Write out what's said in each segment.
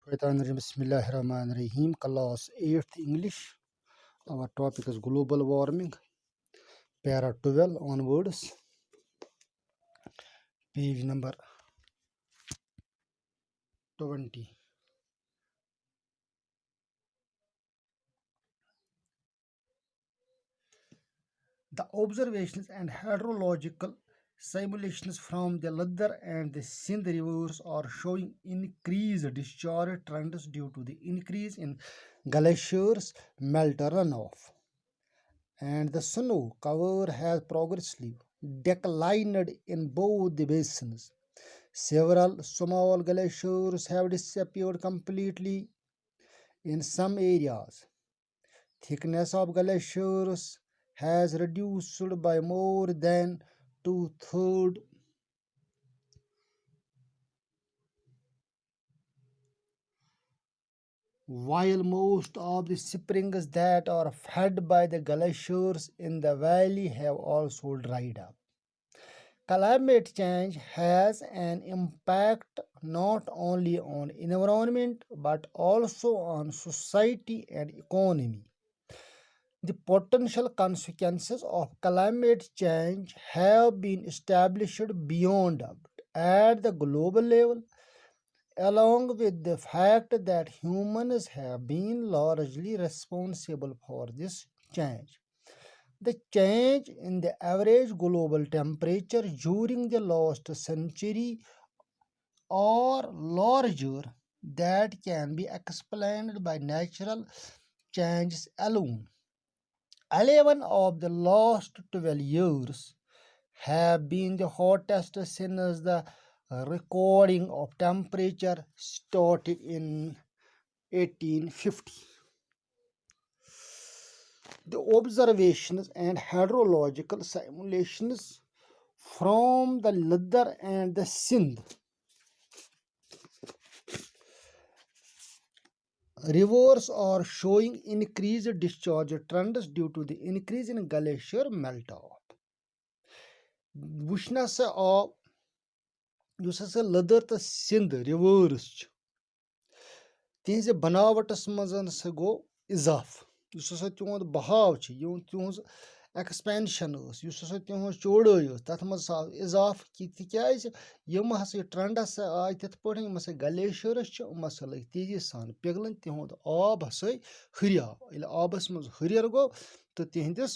Bismillahirrahmanirrahim. Class 8th English. Our topic is global warming. Para 12 onwards. Page number 20. The observations and hydrological simulations from the Ladar and the Sindh rivers are showing increased discharge trends due to the increase in glaciers melt runoff, and the snow cover has progressively declined in both the basins. Several small glaciers have disappeared completely in some areas. Thickness of glaciers has reduced by more than two-thirds, while most of the springs that are fed by the glaciers in the valley have also dried up. Climate change has an impact not only on environment but also on society and economy. The potential consequences of climate change have been established beyond doubt at the global level, along with the fact that humans have been largely responsible for this change. The change in the average global temperature during the last century or larger that can be explained by natural changes alone. 11 of the last 12 years have been the hottest since the recording of temperature started in 1850. The observations and hydrological simulations from the Ladar and the Sindh rivers are showing increased discharge trends due to the increase in glacier melt-off. Wushness of یُس ہسا لدر تہٕ سِنٛد rivers چھِ تِہنٛزِ بناوٹس منٛز ہسا گوٚو اِضافہٕ یُس ہسا تِہُنٛد بہاو چھُ تِہنٛز ایکسپینشن ٲس یُس ہسا تِہنٛز چوڑٲے ٲس تتھ منٛز ہسا آو اِضافہٕ تِکیازِ یِم ہسا یہِ ٹرٛنڈ ہسا آے تِتھ پٲٹھۍ یِم ہسا گلیشیرٕز چھِ یِم ہسا لٔگۍ تیزی سان پِگلٕنۍ تِہُنٛد آب ہسا ہُریو ییٚلہِ آبس منٛز ہُریر گوٚو تہٕ تِہنٛدِس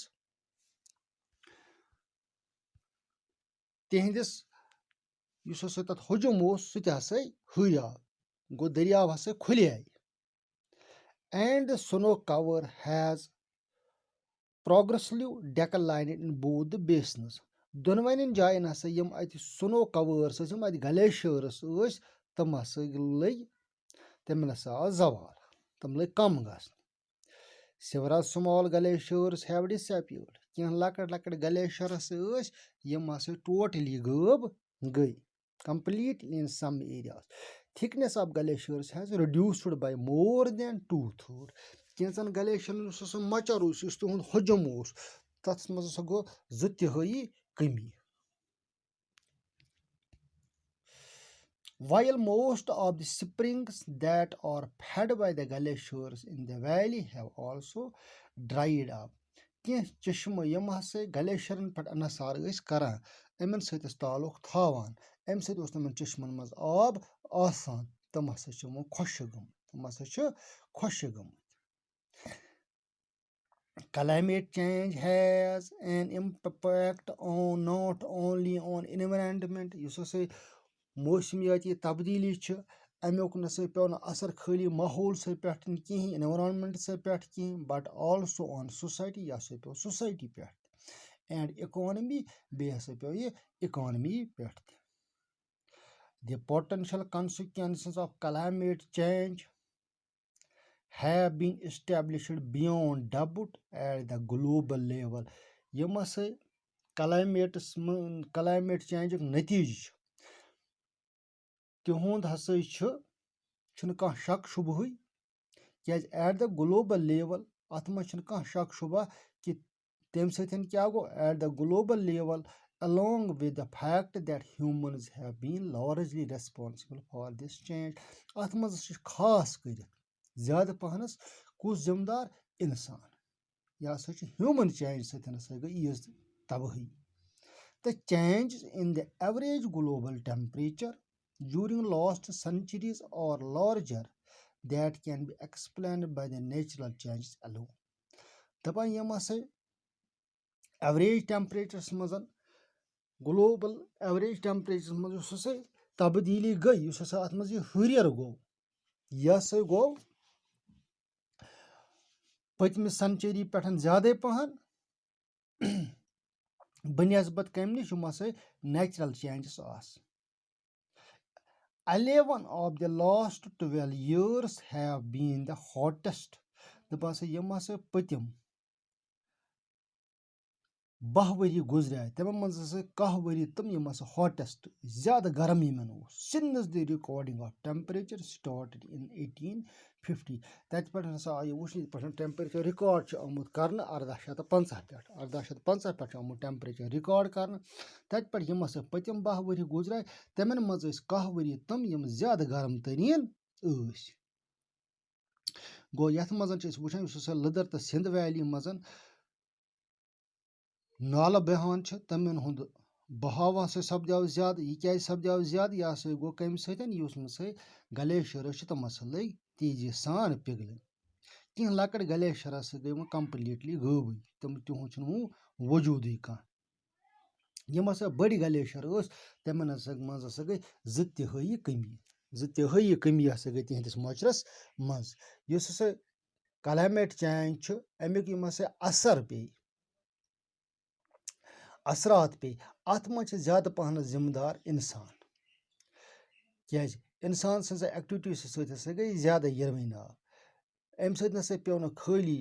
یُس ہسا تتھ حجم اوس سُہ تہِ ہسا ہُریو گوٚو دٔریاو ہسا کھُلے and the snow cover has progressively declined in both the basins. دۄنوٕنین جاین ہسا یِم اتہِ سنو کورس ٲسۍ یِم اتہِ گلیشیرس ٲسۍ تِم ہسا لٔگۍ تِمن ہسا آو زوال تِم لٔگۍ کم گژھنہِ. Several small glaciers have disappeared. کینٛہہ لۄکٕٹۍ لۄکٕٹۍ گلیشیر ہسا ٲسۍ یِم ہسا ٹوٹلی غٲب گٔے completely in some areas. Thickness of glaciers has reduced by more than two-thirds. کینٛژن گلیشیرن یُس ہسا مۄچر اوس یُس تِہُنٛد حجم اوس تتھ منٛز ہسا گوٚو زٕ تِہٲیی کٔمی. While most of the springs that are fed by the glaciers in the valley have also dried up. کینٛہہ چشمہٕ یِم ہسا گلیشیرن پٮ۪ٹھ انحصار ٲسۍ کران یِمن سۭتۍ ٲسۍ تعلق تھاوان امہِ سۭتۍ اوس تِمن چشمن منٛز آب آسان تِم ہسا چھِ وۄنۍ خۄشٕک گٔمٕتۍ. Climate change has an impact on not only on environment. یُس ہسا موسمیاتی تبدیلی چھِ امیُک نسا پیٚو نہٕ اثر خٲلی ماحولسٕے پٮ۪ٹھ کِہینۍ انوارمنٹسٕے پٮ۪ٹھ کِہینۍ بٹ آلسو آن سوسایٹی یہِ ہسا پیٚو سوسایٹی پٮ۪ٹھ اینڈ اِکانمی بیٚیہِ ہسا پیٚو یہِ اِکانمی پٮ۪ٹھ تہِ. The potential consequences of climate change have been established beyond doubt at the global level. یِم ہسا کلایمیٹ چینجُک نتیجہٕ چھُ تِہُنٛد ہسا چھُنہٕ کانٛہہ شک شُبہٕے کیازِ ایٹ د گلوبل لیول اتھ منٛز چھُنہٕ کانٛہہ شک شُبہ کہِ تمہِ سۭتۍ کیاہ گوٚو at the global level along with the fact that humans have been largely responsible for this change. ات منٛز چھُ خاص کٔرِتھ زیادٕ پہنس کُس ذمہٕ اِنسان یہِ ہسا چھُ ہیوٗمن چینج سۭتۍ ہسا گٔے یٖژ تبٲہی. The changes in the average global temperature during last centuries are larger that can be explained by the natural changes alone. دپان یِم ہسا ایوریج ٹیمپریچرس منٛز گلوبل ایوریج ٹیمپریچرس منٛز یُس ہسا تبدیٖلی گٔے یُس ہسا اتھ منٛز یہِ ہُریر گوٚو یہِ ہسا گوٚو پٔتمہِ سنچری پٮ۪ٹھ زیادے پہن بنسبت کمہِ نِش یِم ہسا نیچرل چینجز آسہٕ. 11 of the last 12 years have been the hottest. دپان ہسا یِم ہسا پٔتِم 10 ؤری گُزرے تِمن منٛز ہسا 10 ؤری تِم یِم ہسا ہاٹیسٹ زیادٕ گرم یِمن اوس. since the recording of temperature started in 1850. تتہِ پٮ۪ٹھ ہسا آیہِ وٕچھنہٕ یِتھ پٲٹھۍ ٹیمپریچر رِکاڈ چھُ آمُت کرنہٕ 1850 پٮ۪ٹھ 1850 پٮ۪ٹھ چھُ آمُت ٹیمپریچر رِکاڈ کرنہٕ. تتہِ پٮ۪ٹھ یِم ہسا پٔتِم 10 ؤری گُزرے تِمن منٛز ٲسۍ 10 ؤری تِم یِم زیادٕ گرم تریٖن ٲسۍ. گوٚو یتھ منٛز چھِ أسۍ وٕچھان یُس ہسا لدٕر تہٕ سِنٛد ویلی منٛز نالہٕ بیہوان چھِ تِمن ہُنٛد بہاو ہسا سپدیو زیادٕ. یہِ کیازِ سپدیو زیادٕ یہِ ہسا گوٚو کمہِ سۭتۍ یُس ہسا گلیشیرٕز چھِ تِم ہسا لٔگۍ تیزی سان پِگلٕنۍ. کینٛہہ لۄکٕٹۍ گلیشیر ہسا گٔے وۄنۍ کمپلیٖٹلی غٲبٕے تِہُنٛد چھُنہٕ وۄنۍ وجوٗدٕے کانٛہہ. یِم ہسا بٔڑۍ گلیشیر ٲسۍ تِمن ہسا منٛز ہسا گٔے 2 تِہٲیی کٔمی ہسا گٔے تِہنٛدِس مۄچرس منٛز. یُس ہسا کلایمیٹ چینج چھُ امیُک یِم ہسا اثر پیٚیہِ اثرات پیٚیہِ اتھ منٛز چھِ زیادٕ پہنس ذمہٕ دار اِنسان. کیازِ اِنسان سٕنٛزِ ایکٹِوٹی سۭتۍ ہسا گٔے زیادٕ یِروٕنۍ آب. امہِ سۭتۍ نسا پیٚو نہٕ خٲلی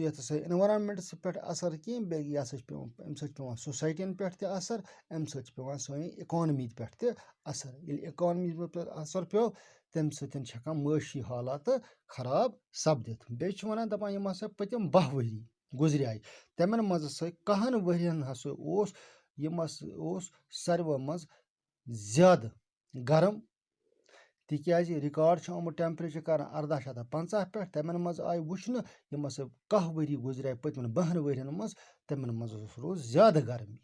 یتھ ہسا انوارامینٹس پٮ۪ٹھ اثر کینٛہہ بیٚیہِ یہِ ہسا چھُ پیٚوان امہِ سۭتۍ چھُ پیٚوان سوسایٹین پٮ۪ٹھ تہِ اثر امہِ سۭتۍ چھُ پیٚوان سٲنۍ اِکانمی پٮ۪ٹھ تہِ اثر. ییٚلہِ اِکانمی پٮ۪ٹھ اثر پیٚو تمہِ سۭتۍ چھِ ہٮ۪کان معٲشی حالات خراب سپدِتھ. بیٚیہِ چھِ ونان دپان یِم ہسا پٔتِم 10 ؤری گُزریے تِمن منٛز ہسا 10 ؤرین ہسا اوس یِم ہسا اوس ساروٕے منٛز زیادٕ گرم تِکیازِ رِکاڈ چھُ آمُت ٹیمپریچر کران 1850 پٮ۪ٹھ تِمن منٛز آیہِ وٕچھنہٕ یِم ہسا 10 ؤری گُزرے پٔتمٮ۪ن 12 ؤرین منٛز تِمن منٛز روٗز زیادٕ گرمی.